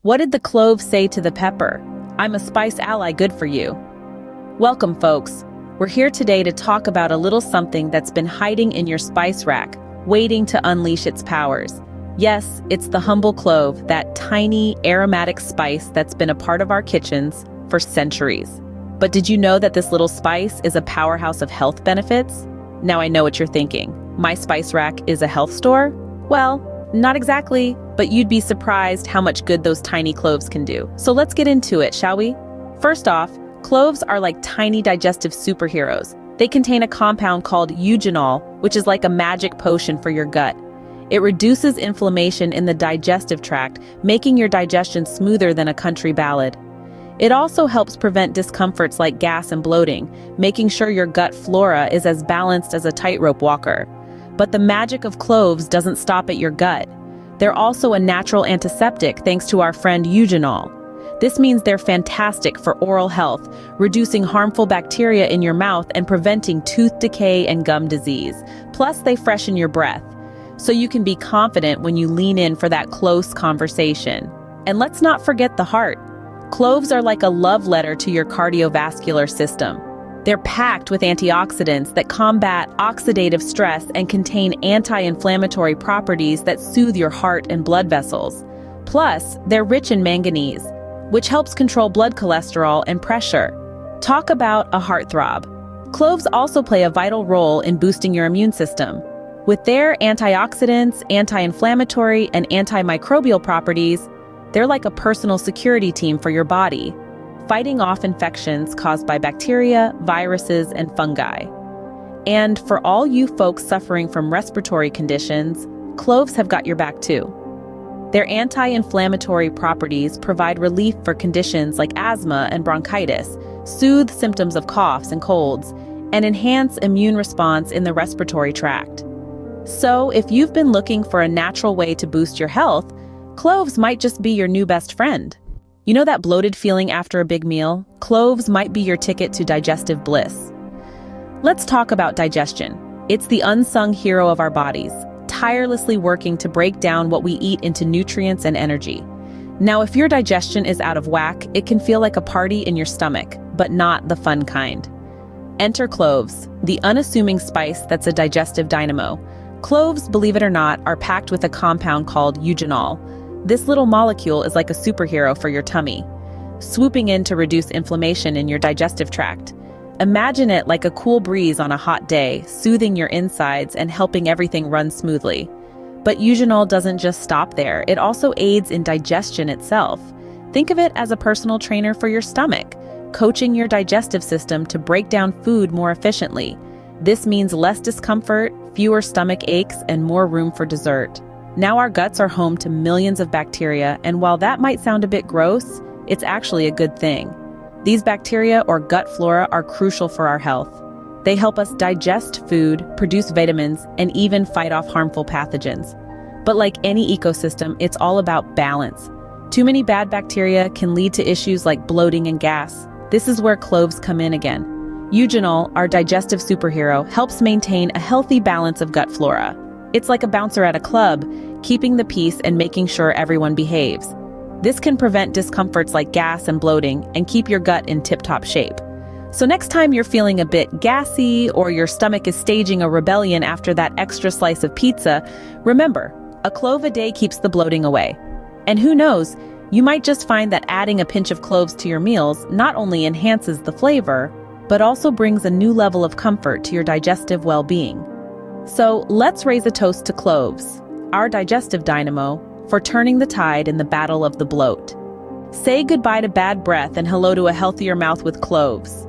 What did the clove say to the pepper? I'm a spice ally good for you. Welcome, folks. We're here today to talk about a little something that's been hiding in your spice rack, waiting to unleash its powers. Yes, it's the humble clove, that tiny, aromatic spice that's been a part of our kitchens for centuries. But did you know that this little spice is a powerhouse of health benefits? Now I know what you're thinking. My spice rack is a health store? Well, not exactly, but you'd be surprised how much good those tiny cloves can do. So let's get into it, shall we? First off, cloves are like tiny digestive superheroes. They contain a compound called eugenol, which is like a magic potion for your gut. It reduces inflammation in the digestive tract, making your digestion smoother than a country ballad. It also helps prevent discomforts like gas and bloating, making sure your gut flora is as balanced as a tightrope walker. But the magic of cloves doesn't stop at your gut. They're also a natural antiseptic thanks to our friend eugenol. This means they're fantastic for oral health, reducing harmful bacteria in your mouth and preventing tooth decay and gum disease. Plus, they freshen your breath, so you can be confident when you lean in for that close conversation. And let's not forget the heart. Cloves are like a love letter to your cardiovascular system. They're packed with antioxidants that combat oxidative stress and contain anti-inflammatory properties that soothe your heart and blood vessels. Plus, they're rich in manganese, which helps control blood cholesterol and pressure. Talk about a heartthrob. Cloves also play a vital role in boosting your immune system. With their antioxidants, anti-inflammatory, and antimicrobial properties, they're like a personal security team for your body, fighting off infections caused by bacteria, viruses, and fungi. And for all you folks suffering from respiratory conditions, cloves have got your back too. Their anti-inflammatory properties provide relief for conditions like asthma and bronchitis, soothe symptoms of coughs and colds, and enhance immune response in the respiratory tract. So, if you've been looking for a natural way to boost your health, cloves might just be your new best friend. You know that bloated feeling after a big meal? Cloves might be your ticket to digestive bliss. Let's talk about digestion. It's the unsung hero of our bodies, tirelessly working to break down what we eat into nutrients and energy. Now, if your digestion is out of whack, it can feel like a party in your stomach, but not the fun kind. Enter cloves, the unassuming spice that's a digestive dynamo. Cloves, believe it or not, are packed with a compound called eugenol. This little molecule is like a superhero for your tummy, swooping in to reduce inflammation in your digestive tract. Imagine it like a cool breeze on a hot day, soothing your insides and helping everything run smoothly. But eugenol doesn't just stop there. It also aids in digestion itself. Think of it as a personal trainer for your stomach, coaching your digestive system to break down food more efficiently. This means less discomfort, fewer stomach aches, and more room for dessert. Now our guts are home to millions of bacteria, and while that might sound a bit gross, it's actually a good thing. These bacteria or gut flora are crucial for our health. They help us digest food, produce vitamins, and even fight off harmful pathogens. But like any ecosystem, it's all about balance. Too many bad bacteria can lead to issues like bloating and gas. This is where cloves come in again. Eugenol, our digestive superhero, helps maintain a healthy balance of gut flora. It's like a bouncer at a club, keeping the peace and making sure everyone behaves. This can prevent discomforts like gas and bloating and keep your gut in tip-top shape. So next time you're feeling a bit gassy or your stomach is staging a rebellion after that extra slice of pizza, remember, a clove a day keeps the bloating away. And who knows, you might just find that adding a pinch of cloves to your meals not only enhances the flavor, but also brings a new level of comfort to your digestive well-being. So let's raise a toast to cloves, our digestive dynamo, for turning the tide in the battle of the bloat. Say goodbye to bad breath and hello to a healthier mouth with cloves.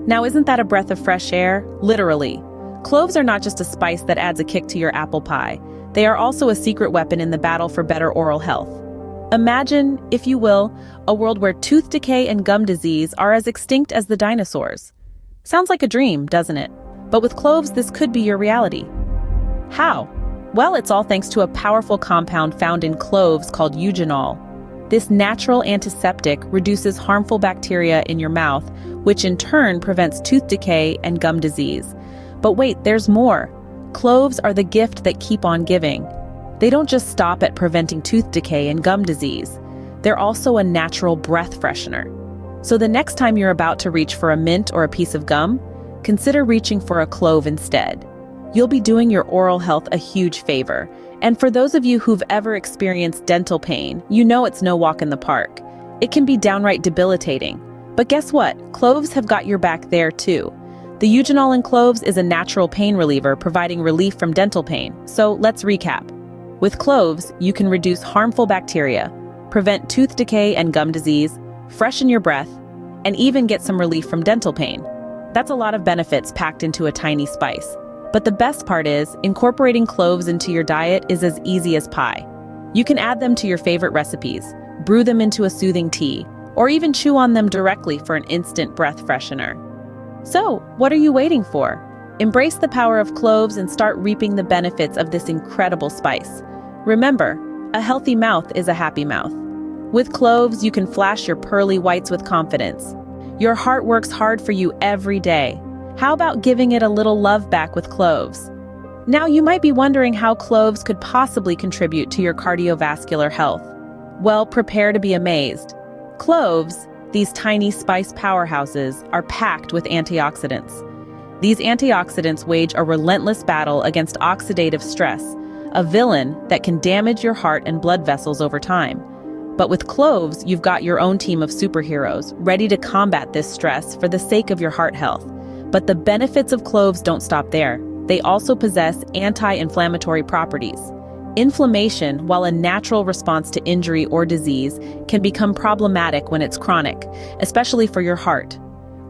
Now, isn't that a breath of fresh air? Literally. Cloves are not just a spice that adds a kick to your apple pie. They are also a secret weapon in the battle for better oral health. Imagine, if you will, a world where tooth decay and gum disease are as extinct as the dinosaurs. Sounds like a dream, doesn't it? But with cloves, this could be your reality. How? Well, it's all thanks to a powerful compound found in cloves called eugenol. This natural antiseptic reduces harmful bacteria in your mouth, which in turn prevents tooth decay and gum disease. But wait, there's more. Cloves are the gift that keep on giving. They don't just stop at preventing tooth decay and gum disease. They're also a natural breath freshener. So the next time you're about to reach for a mint or a piece of gum, consider reaching for a clove instead. You'll be doing your oral health a huge favor. And for those of you who've ever experienced dental pain, you know it's no walk in the park. It can be downright debilitating. But guess what? Cloves have got your back there too. The eugenol in cloves is a natural pain reliever providing relief from dental pain. So let's recap. With cloves, you can reduce harmful bacteria, prevent tooth decay and gum disease, freshen your breath, and even get some relief from dental pain. That's a lot of benefits packed into a tiny spice. But the best part is, incorporating cloves into your diet is as easy as pie. You can add them to your favorite recipes, brew them into a soothing tea, or even chew on them directly for an instant breath freshener. So, what are you waiting for? Embrace the power of cloves and start reaping the benefits of this incredible spice. Remember, a healthy mouth is a happy mouth. With cloves, you can flash your pearly whites with confidence. Your heart works hard for you every day. How about giving it a little love back with cloves? Now, you might be wondering how cloves could possibly contribute to your cardiovascular health. Well, prepare to be amazed. Cloves, these tiny spice powerhouses, are packed with antioxidants. These antioxidants wage a relentless battle against oxidative stress, a villain that can damage your heart and blood vessels over time. But with cloves, you've got your own team of superheroes ready to combat this stress for the sake of your heart health. But the benefits of cloves don't stop there. They also possess anti-inflammatory properties. Inflammation, while a natural response to injury or disease, can become problematic when it's chronic, especially for your heart.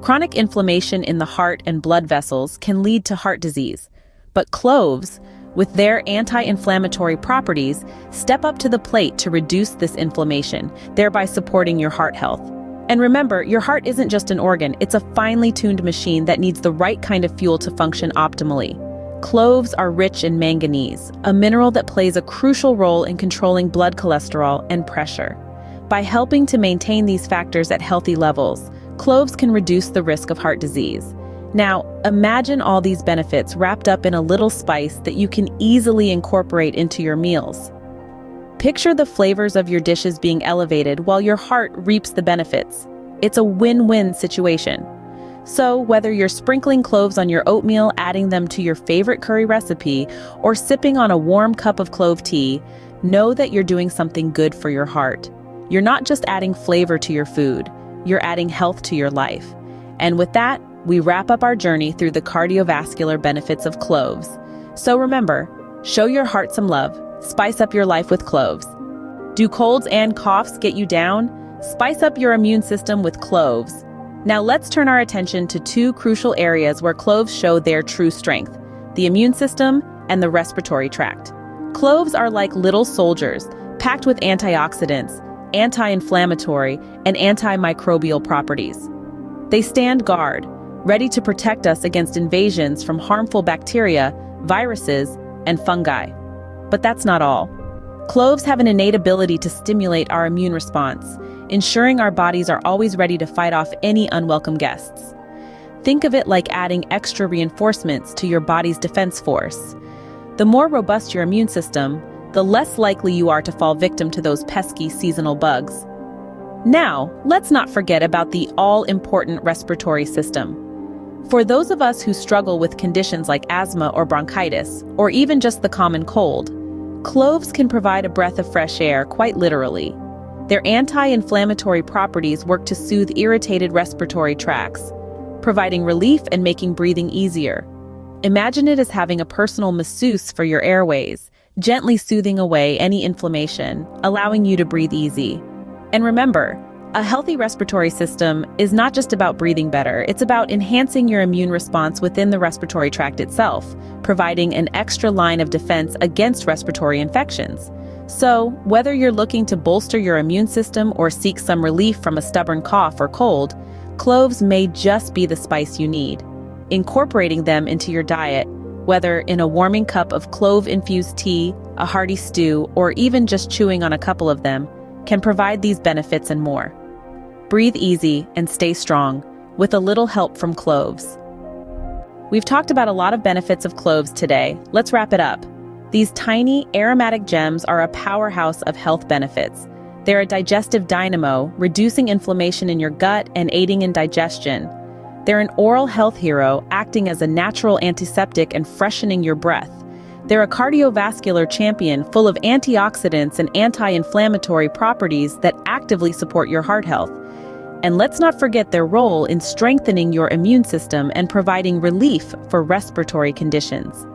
Chronic inflammation in the heart and blood vessels can lead to heart disease. But cloves, with their anti-inflammatory properties, step up to the plate to reduce this inflammation, thereby supporting your heart health. And remember, your heart isn't just an organ, it's a finely tuned machine that needs the right kind of fuel to function optimally. Cloves are rich in manganese, a mineral that plays a crucial role in controlling blood cholesterol and pressure. By helping to maintain these factors at healthy levels, cloves can reduce the risk of heart disease. Now, imagine all these benefits wrapped up in a little spice that you can easily incorporate into your meals. Picture the flavors of your dishes being elevated while your heart reaps the benefits. It's a win-win situation. So, whether you're sprinkling cloves on your oatmeal, adding them to your favorite curry recipe, or sipping on a warm cup of clove tea, know that you're doing something good for your heart. You're not just adding flavor to your food, you're adding health to your life. And with that, we wrap up our journey through the cardiovascular benefits of cloves. So remember, show your heart some love, spice up your life with cloves. Do colds and coughs get you down? Spice up your immune system with cloves. Now let's turn our attention to two crucial areas where cloves show their true strength: the immune system and the respiratory tract. Cloves are like little soldiers, packed with antioxidants, anti-inflammatory, and antimicrobial properties. They stand guard, ready to protect us against invasions from harmful bacteria, viruses, and fungi. But that's not all. Cloves have an innate ability to stimulate our immune response, ensuring our bodies are always ready to fight off any unwelcome guests. Think of it like adding extra reinforcements to your body's defense force. The more robust your immune system, the less likely you are to fall victim to those pesky seasonal bugs. Now, let's not forget about the all-important respiratory system. For those of us who struggle with conditions like asthma or bronchitis, or even just the common cold, cloves can provide a breath of fresh air, quite literally. Their anti-inflammatory properties work to soothe irritated respiratory tracts, providing relief and making breathing easier. Imagine it as having a personal masseuse for your airways, gently soothing away any inflammation, allowing you to breathe easy. And remember, a healthy respiratory system is not just about breathing better, it's about enhancing your immune response within the respiratory tract itself, providing an extra line of defense against respiratory infections. So, whether you're looking to bolster your immune system or seek some relief from a stubborn cough or cold, cloves may just be the spice you need. Incorporating them into your diet, whether in a warming cup of clove-infused tea, a hearty stew, or even just chewing on a couple of them, can provide these benefits and more. Breathe easy and stay strong, with a little help from cloves. We've talked about a lot of benefits of cloves today. Let's wrap it up. These tiny, aromatic gems are a powerhouse of health benefits. They're a digestive dynamo, reducing inflammation in your gut and aiding in digestion. They're an oral health hero, acting as a natural antiseptic and freshening your breath. They're a cardiovascular champion full of antioxidants and anti-inflammatory properties that actively support your heart health. And let's not forget their role in strengthening your immune system and providing relief for respiratory conditions.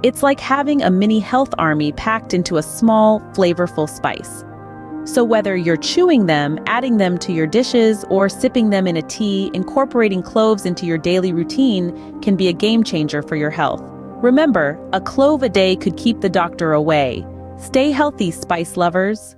It's like having a mini health army packed into a small, flavorful spice. So whether you're chewing them, adding them to your dishes, or sipping them in a tea, incorporating cloves into your daily routine can be a game changer for your health. Remember, a clove a day could keep the doctor away. Stay healthy, spice lovers.